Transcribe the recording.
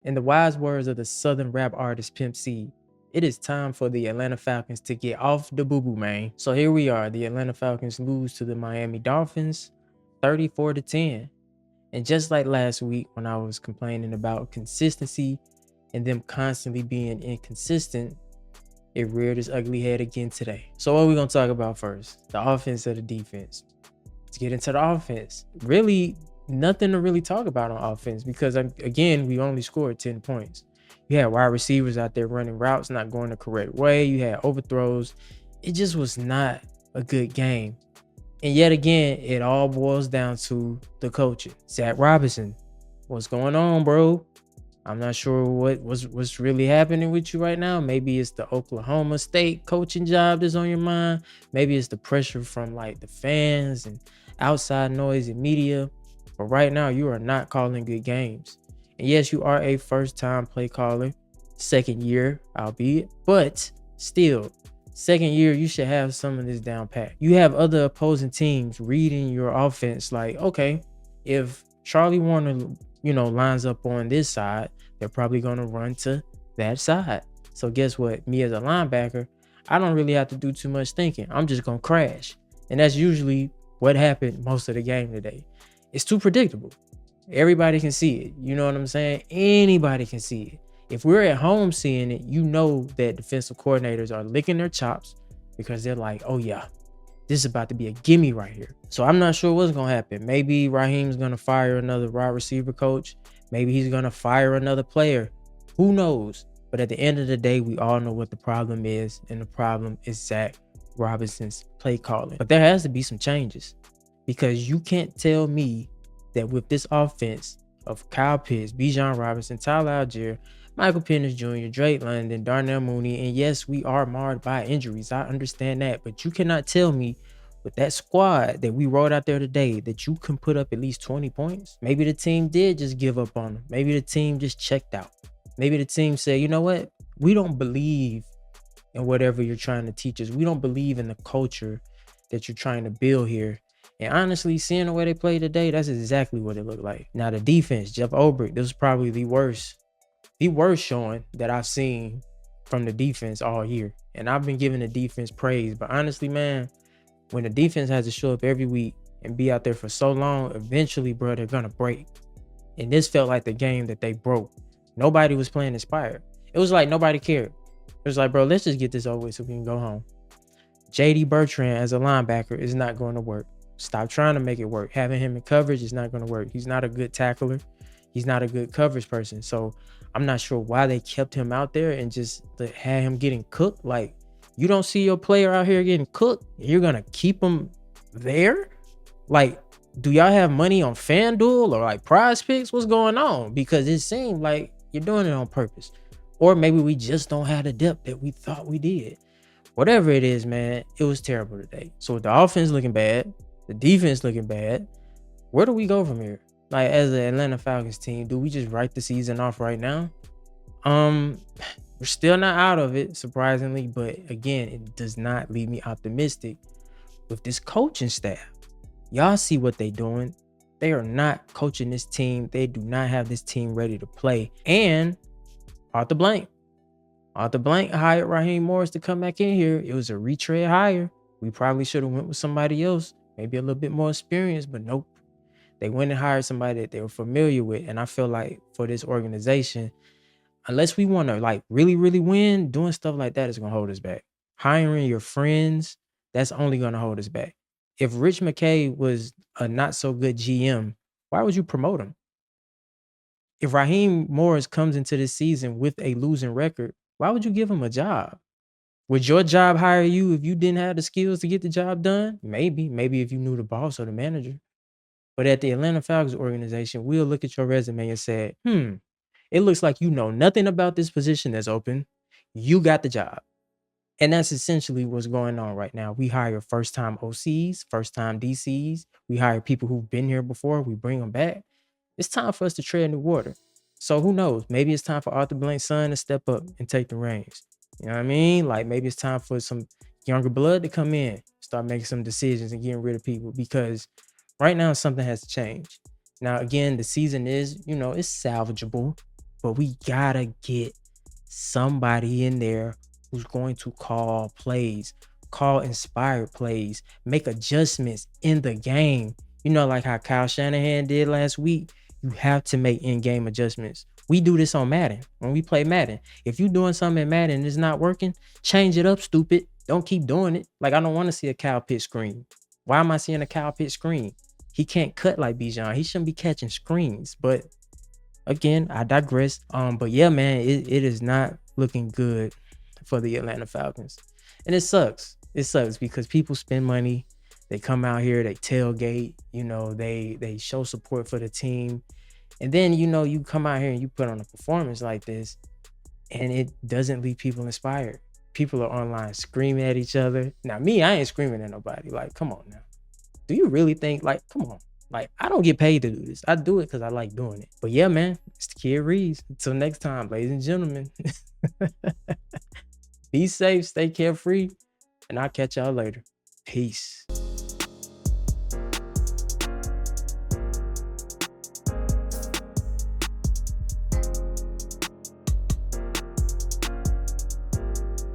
In the wise words of the Southern rap artist Pimp C, it is time for the Atlanta Falcons to get off the boo-boo, man. So here we are. The Atlanta Falcons lose to the Miami Dolphins 34-10. And just like last week when I was complaining about consistency and them constantly being inconsistent, it reared its ugly head again today. So what are we going to talk about first? The offense or the defense? Let's get into the offense. Really, nothing to really talk about on offense because, again, we only scored 10 points. You had wide receivers out there running routes, not going the correct way. You had overthrows. It just was not a good game. And yet again, it all boils down to the coaching. Zach Robinson, what's going on, bro? I'm not sure what's really happening with you right now. Maybe it's the Oklahoma State coaching job that's on your mind. Maybe it's the pressure from like the fans and outside noise and media. But right now, you are not calling good games. And yes, you are a first-time play caller, second year, albeit, but still, second year, you should have some of this down pat. You have other opposing teams reading your offense like, okay, if Charlie Warner, lines up on this side, they're probably going to run to that side. So guess what? Me as a linebacker, I don't really have to do too much thinking. I'm just going to crash. And that's usually what happened most of the game today. It's too predictable. Everybody can see it. You know what I'm saying? Anybody can see it. If we're at home seeing it, you know that defensive coordinators are licking their chops because they're like, oh yeah, this is about to be a gimme right here. So I'm not sure what's going to happen. Maybe Raheem's going to fire another wide receiver coach. Maybe he's going to fire another player. Who knows? But at the end of the day, we all know what the problem is. And the problem is Zach Robinson's play calling. But there has to be some changes because you can't tell me that with this offense of Kyle Pitts, Bijan Robinson, Tyler Algier, Michael Penix Jr., Drake London, Darnell Mooney, and yes, we are marred by injuries. I understand that, but you cannot tell me with that squad that we rolled out there today that you can put up at least 20 points. Maybe the team did just give up on them. Maybe the team just checked out. Maybe the team said, you know what? We don't believe in whatever you're trying to teach us. We don't believe in the culture that you're trying to build here. And honestly, seeing the way they played today, that's exactly what it looked like. Now, the defense, Jeff Ulbrich, this was probably the worst showing that I've seen from the defense all year. And I've been giving the defense praise. But honestly, man, when the defense has to show up every week and be out there for so long, eventually, bro, they're going to break. And this felt like the game that they broke. Nobody was playing inspired. It was like nobody cared. It was like, bro, let's just get this over with so we can go home. J.D. Bertrand as a linebacker is not going to work. Stop trying to make it work. Having him in coverage is not going to work. He's not a good tackler. He's not a good coverage person. So I'm not sure why they kept him out there and just had him getting cooked. Like, you don't see your player out here getting cooked, you're going to keep him there? Like, do y'all have money on FanDuel or like Prize Picks? What's going on? Because it seemed like you're doing it on purpose. Or maybe we just don't have the depth that we thought we did. Whatever it is, man, it was terrible today. So with the offense looking bad, the defense looking bad, where do we go from here? Like, as an Atlanta Falcons team, do we just write the season off right now? We're still not out of it, surprisingly, but again, it does not leave me optimistic with this coaching staff. Y'all see what they doing. They are not coaching this team. They do not have this team ready to play. And Arthur Blank hired Raheem Morris to come back in here. It was a retread hire. We probably should have went with somebody else, maybe a little bit more experienced, but nope. They went and hired somebody that they were familiar with. And I feel like for this organization, unless we want to like really, really win, doing stuff like that is going to hold us back. Hiring your friends, that's only going to hold us back. If Rich McKay was a not so good GM, why would you promote him? If Raheem Morris comes into this season with a losing record, why would you give him a job? Would your job hire you if you didn't have the skills to get the job done? Maybe if you knew the boss or the manager. But at the Atlanta Falcons organization, we'll look at your resume and say, it looks like you know nothing about this position that's open. You got the job. And that's essentially what's going on right now. We hire first-time OCs, first-time DCs. We hire people who've been here before. We bring them back. It's time for us to tread new water. So who knows? Maybe it's time for Arthur Blank's son to step up and take the reins. You know what I mean? Like, maybe it's time for some younger blood to come in, start making some decisions and getting rid of people, because right now something has to change. Now, again, the season is, it's salvageable. but we gotta get somebody in there who's going to call plays, call inspired plays, make adjustments in the game. You know, like how Kyle Shanahan did last week. You have to make in-game adjustments. We do this on Madden when we play Madden. If you're doing something in Madden and it's not working, change it up, stupid. Don't keep doing it. Like, I don't want to see a Kyle Pitts screen. Why am I seeing a Kyle Pitts screen? He can't cut like Bijan. He shouldn't be catching screens. But again, I digress. But yeah, man, it is not looking good for the Atlanta Falcons. And it sucks. It sucks because people spend money. They come out here, they tailgate, you know, they show support for the team. And then, you know, you come out here and you put on a performance like this and it doesn't leave people inspired. People are online screaming at each other. Now, me, I ain't screaming at nobody. Like, come on now. Do you really think, like, come on. Like, I don't get paid to do this. I do it because I like doing it. But yeah, man, it's the kid Ríez. Until next time, ladies and gentlemen. Be safe, stay carefree, and I'll catch y'all later. Peace.